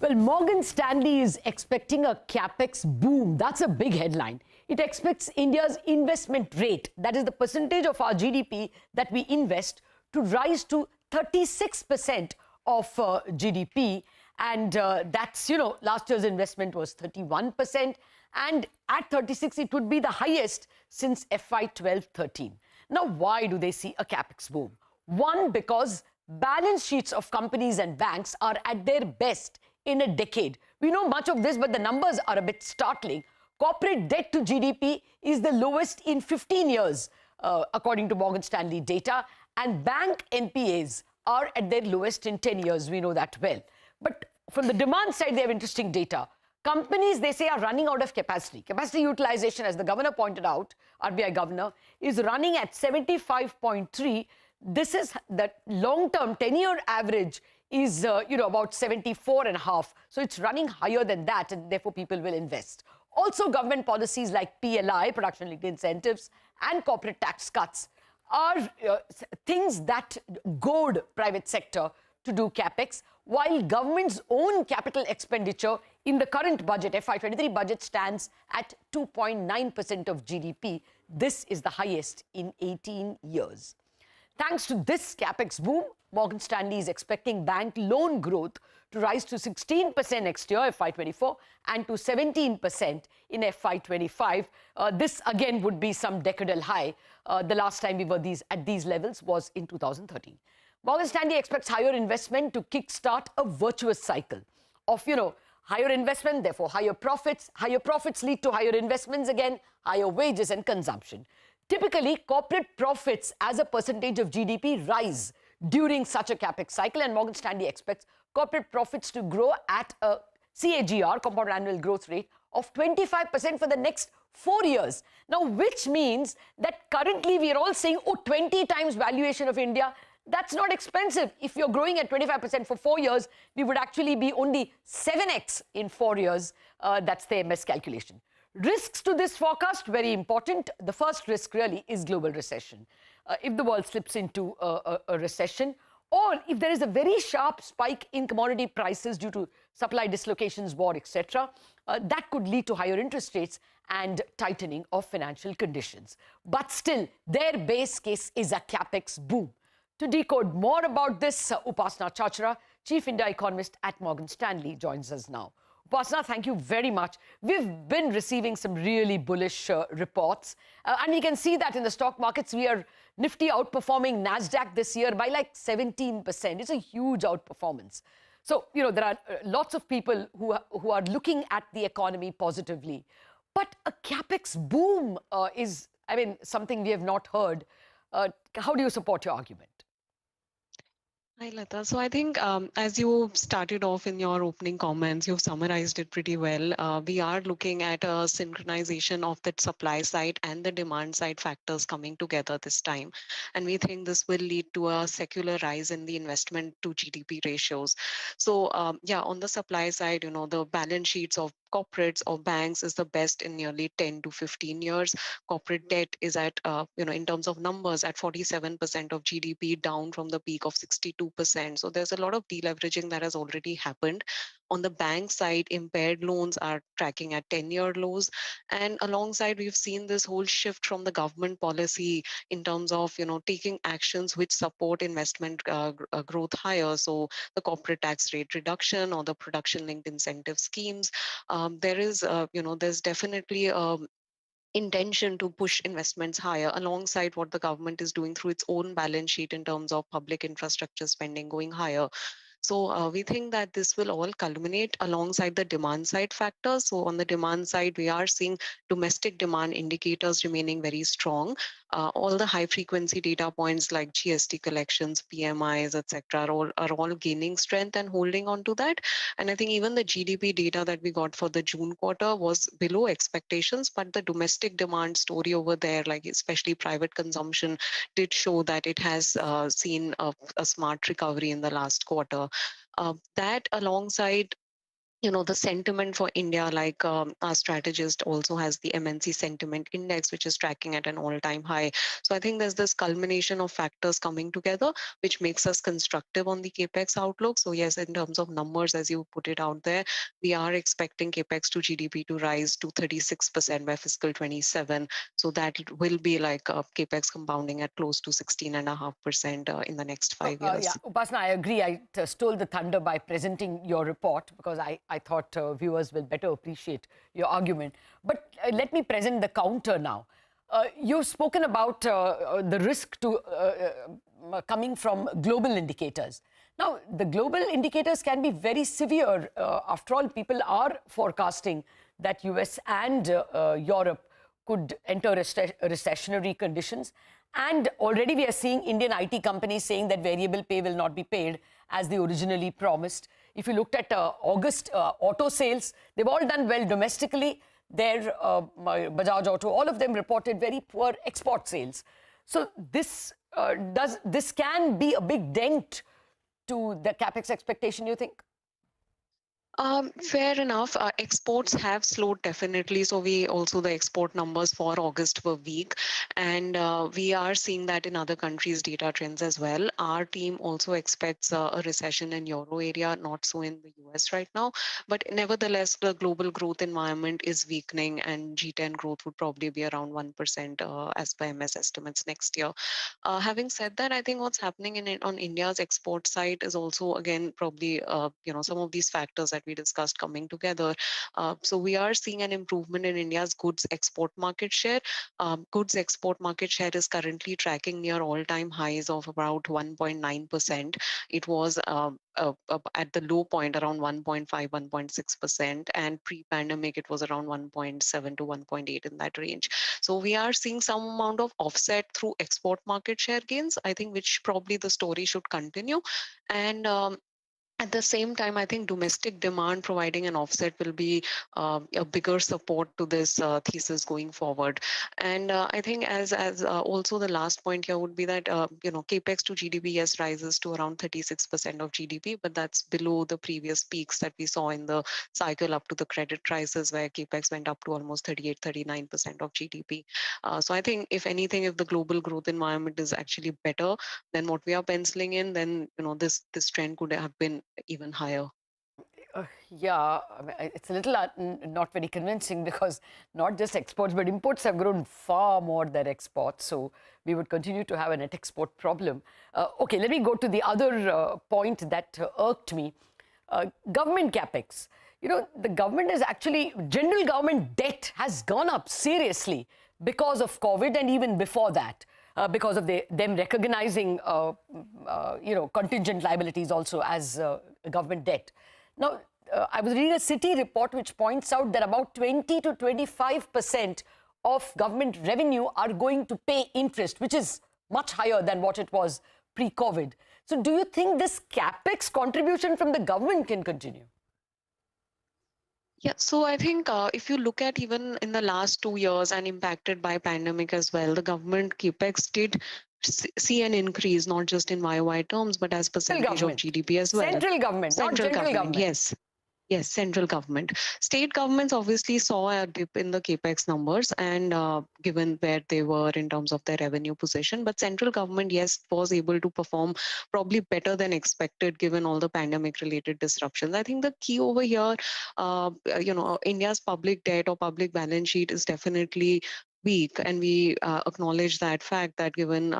Well, Morgan Stanley is expecting a capex boom. That's a big headline. It expects India's investment rate, that is the percentage of our GDP that we invest, to rise to 36% of GDP. And that's, last year's investment was 31%. And at 36, it would be the highest since FY 12-13. Now, why do they see a capex boom? One, because balance sheets of companies and banks are at their best in a decade. We know much of this, but the numbers are a bit startling. Corporate debt to GDP is the lowest in 15 years, according to Morgan Stanley data, and bank NPAs are at their lowest in 10 years. We know that well. But from the demand side, they have interesting data. Companies, they say, are running out of capacity. Capacity utilization, as the governor pointed out, RBI governor, is running at 75.3. This is the long-term 10-year average is, about 74.5. So it's running higher than that, and therefore people will invest. Also, government policies like PLI, production-linked incentives, and corporate tax cuts are things that goad private sector to do capex, while government's own capital expenditure in the current budget, FY23 budget, stands at 2.9% of GDP. This is the highest in 18 years. Thanks to this capex boom, Morgan Stanley is expecting bank loan growth to rise to 16% next year, FY24, and to 17% in FY25. This, again, would be some decadal high. The last time we were at these levels was in 2013. Morgan Stanley expects higher investment to kickstart a virtuous cycle of, higher investment, therefore higher profits. Higher profits lead to higher investments again, higher wages and consumption. Typically, corporate profits as a percentage of GDP rise during such a capex cycle, and Morgan Stanley expects corporate profits to grow at a CAGR, compound annual growth rate, of 25% for the next 4 years. Now, which means that currently we are all saying, 20 times valuation of India. That's not expensive. If you're growing at 25% for 4 years, we would actually be only 7x in 4 years. That's the MS calculation. Risks to this forecast, very important. The first risk really is global recession. If the world slips into a recession, or if there is a very sharp spike in commodity prices due to supply dislocations, war, etc., that could lead to higher interest rates and tightening of financial conditions. But still, their base case is a capex boom. To decode more about this, Upasana Chachra, Chief India Economist at Morgan Stanley, joins us now. Upasana, thank you very much. We've been receiving some really bullish reports, and we can see that in the stock markets. We are Nifty outperforming NASDAQ this year by like 17%. It's a huge outperformance. So, there are lots of people who are looking at the economy positively. But a capex boom is, something we have not heard. How do you support your argument? Hi, Lata. So I think as you started off in your opening comments, you've summarized it pretty well. We are looking at a synchronization of the supply side and the demand side factors coming together this time. And we think this will lead to a secular rise in the investment to GDP ratios. So on the supply side, the balance sheets of corporates or banks is the best in nearly 10 to 15 years. Corporate debt is at, in terms of numbers, at 47% of GDP, down from the peak of 62%. So there's a lot of deleveraging that has already happened. On the bank side, impaired loans are tracking at 10-year lows. And alongside, we've seen this whole shift from the government policy in terms of, taking actions which support investment growth higher. So the corporate tax rate reduction or the production-linked incentive schemes. There's definitely intention to push investments higher alongside what the government is doing through its own balance sheet in terms of public infrastructure spending going higher. So we think that this will all culminate alongside the demand side factors. So on the demand side, we are seeing domestic demand indicators remaining very strong. All the high frequency data points like GST collections, PMIs, etc., are all gaining strength and holding on to that. And I think even the GDP data that we got for the June quarter was below expectations, but the domestic demand story over there, like especially private consumption, did show that it has seen a smart recovery in the last quarter. That alongside the sentiment for India, like our strategist also has the MNC sentiment index, which is tracking at an all-time high. So I think there's this culmination of factors coming together, which makes us constructive on the capex outlook. So yes, in terms of numbers, as you put it out there, we are expecting capex to GDP to rise to 36% by fiscal 27. So that will be like capex compounding at close to 16.5% in the next 5 years. Yeah, Upasana, I agree. I stole the thunder by presenting your report because I thought viewers will better appreciate your argument. But let me present the counter now. You've spoken about the risk to coming from global indicators. Now, the global indicators can be very severe. After all, people are forecasting that US and Europe could enter recessionary conditions. And already we are seeing Indian IT companies saying that variable pay will not be paid as they originally promised. If you looked at August auto sales, they've all done well domestically. Their Bajaj Auto, all of them reported very poor export sales. So this can be a big dent to the capex expectation, you think? Fair enough. Exports have slowed definitely. So the export numbers for August were weak, and we are seeing that in other countries' data trends as well. Our team also expects a recession in Euro area, not so in the US right now. But nevertheless, the global growth environment is weakening, and G10 growth would probably be around 1% as per MS estimates next year. Having said that, I think what's happening on India's export side is also again probably some of these factors that we discussed coming together. So we are seeing an improvement in India's goods export market share. Goods export market share is currently tracking near all-time highs of about 1.9%. It was at the low point around 1.5, 1.6%, and pre-pandemic it was around 1.7 to 1.8 in that range. So we are seeing some amount of offset through export market share gains, I think, which probably the story should continue. And at the same time, I think domestic demand providing an offset will be a bigger support to this thesis going forward. And I think as also the last point here would be that capex to GDP yes rises to around 36% of GDP, but that's below the previous peaks that we saw in the cycle up to the credit crisis, where capex went up to almost 38, 39% of GDP. So I think if anything, if the global growth environment is actually better than what we are penciling in, then this trend could have been even higher. Yeah, I mean, it's a little not very convincing because not just exports, but imports have grown far more than exports. So we would continue to have a net export problem. Okay, let me go to the other point that irked me. Government capex. The government is actually, general government debt has gone up seriously because of COVID and even before that. Because of them recognizing, contingent liabilities also as government debt. Now, I was reading a Citi report which points out that about 20 to 25% of government revenue are going to pay interest, which is much higher than what it was pre-COVID. So do you think this capex contribution from the government can continue? Yeah, so I think if you look at even in the last 2 years and impacted by pandemic as well, the government capex did see an increase, not just in YOY terms, but as percentage of GDP as well. Central government, not general government. Yes. Yes, central government. State governments obviously saw a dip in the capex numbers, and given where they were in terms of their revenue position, but central government, yes, was able to perform probably better than expected given all the pandemic-related disruptions. I think the key over here, India's public debt or public balance sheet is definitely weak, and we acknowledge that fact that given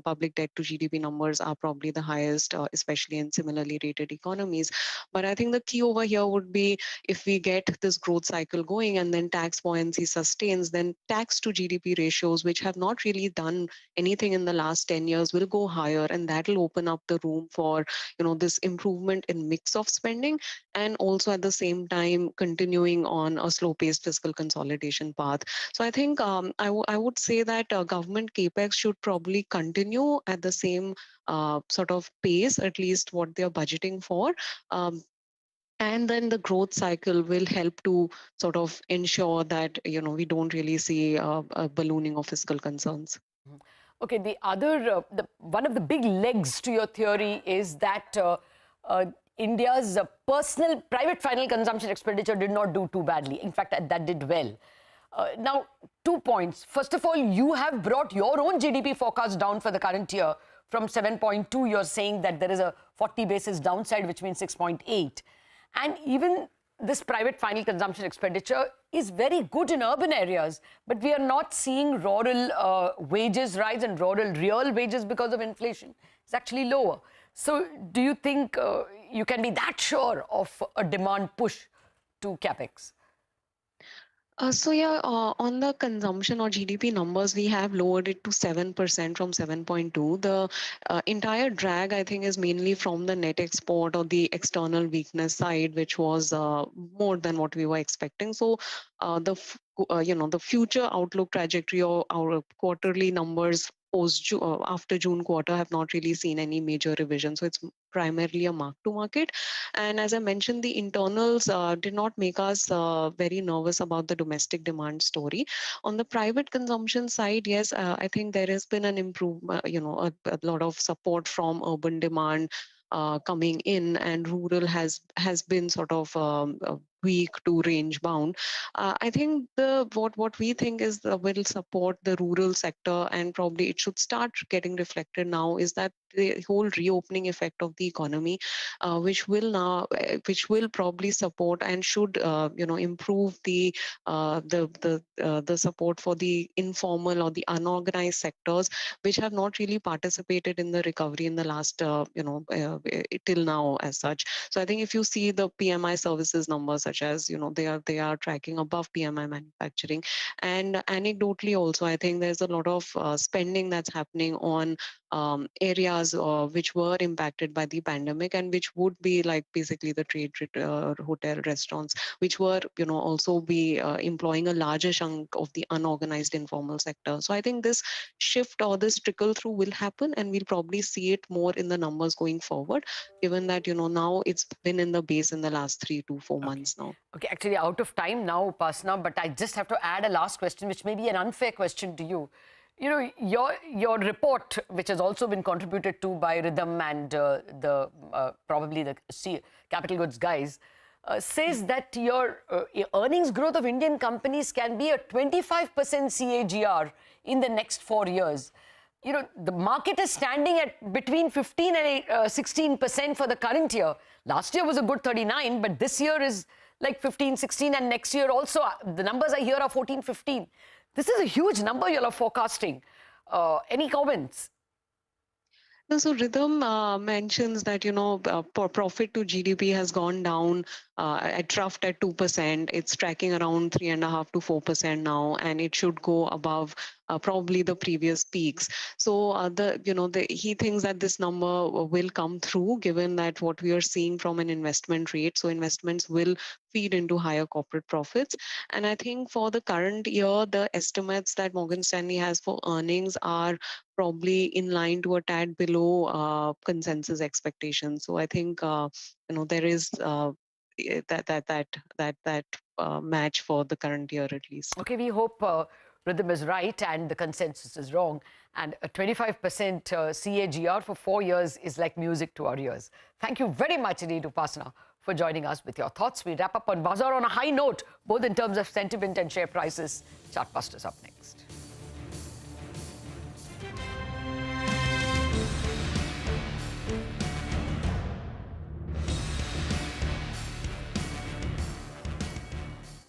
public debt to GDP numbers are probably the highest, especially in similarly rated economies. But I think the key over here would be if we get this growth cycle going and then tax buoyancy sustains, then tax to GDP ratios, which have not really done anything in the last 10 years, will go higher, and that will open up the room for this improvement in mix of spending, and also at the same time continuing on a slow-paced fiscal consolidation path. So I think I would say that government capex should probably continue at the same sort of pace, at least what they're budgeting for. And then the growth cycle will help to sort of ensure that we don't really see a ballooning of fiscal concerns. Okay, the other one of the big legs to your theory is that India's personal private final consumption expenditure did not do too badly. In fact, that did well. Now, 2 points. First of all, you have brought your own GDP forecast down for the current year from 7.2. You're saying that there is a 40 basis downside, which means 6.8. And even this private final consumption expenditure is very good in urban areas, but we are not seeing rural wages rise, and rural real wages because of inflation is actually lower. So do you think you can be that sure of a demand push to capex? On the consumption or GDP numbers, we have lowered it to 7% from 7.2. The entire drag, I think, is mainly from the net export or the external weakness side, which was more than what we were expecting. So the future outlook trajectory of our quarterly numbers after June quarter have not really seen any major revision. So it's primarily a mark to market. And as I mentioned, the internals did not make us very nervous about the domestic demand story. On the private consumption side, yes, I think there has been an improvement, a lot of support from urban demand coming in, and rural has been sort of weak to range bound. I think what we think is will support the rural sector, and probably it should start getting reflected now, is that the whole reopening effect of the economy, which will probably support and should improve the support for the informal or the unorganized sectors, which have not really participated in the recovery in the last till now as such. So I think if you see the PMI services numbers, such as they are tracking above PMI manufacturing, and anecdotally also, I think there's a lot of spending that's happening on areas which were impacted by the pandemic, and which would be like basically the trade, hotel, restaurants, which were also be employing a larger chunk of the unorganized informal sector. So I think this shift or this trickle through will happen, and we'll probably see it more in the numbers going forward, given that now it's been in the base in the last 3 to 4 months now. Okay, actually out of time now, Upasana, but I just have to add a last question, which may be an unfair question to you. Your report, which has also been contributed to by Rhythm and probably the capital goods guys, says that your earnings growth of Indian companies can be a 25% CAGR in the next 4 years. The market is standing at between 15 and 16% for the current year. Last year was a good 39, but this year is like 15, 16, and next year also, the numbers I hear are 14, 15. This is a huge number you are forecasting. Any comments? No, so Rhythm mentions that profit to GDP has gone down at troughed at 2%. It's tracking around 3.5% to 4% now, and it should go above probably the previous peaks. So he thinks that this number will come through, given that what we are seeing from an investment rate. So investments will feed into higher corporate profits. And I think for the current year, the estimates that Morgan Stanley has for earnings are probably in line to a tad below consensus expectations. So I think there is that match for the current year at least. Okay, we hope Rhythm is right and the consensus is wrong. And a 25% CAGR for 4 years is like music to our ears. Thank you very much indeed, Upasana, for joining us with your thoughts. We wrap up on Bazaar on a high note, both in terms of sentiment and share prices. Chartbusters up next.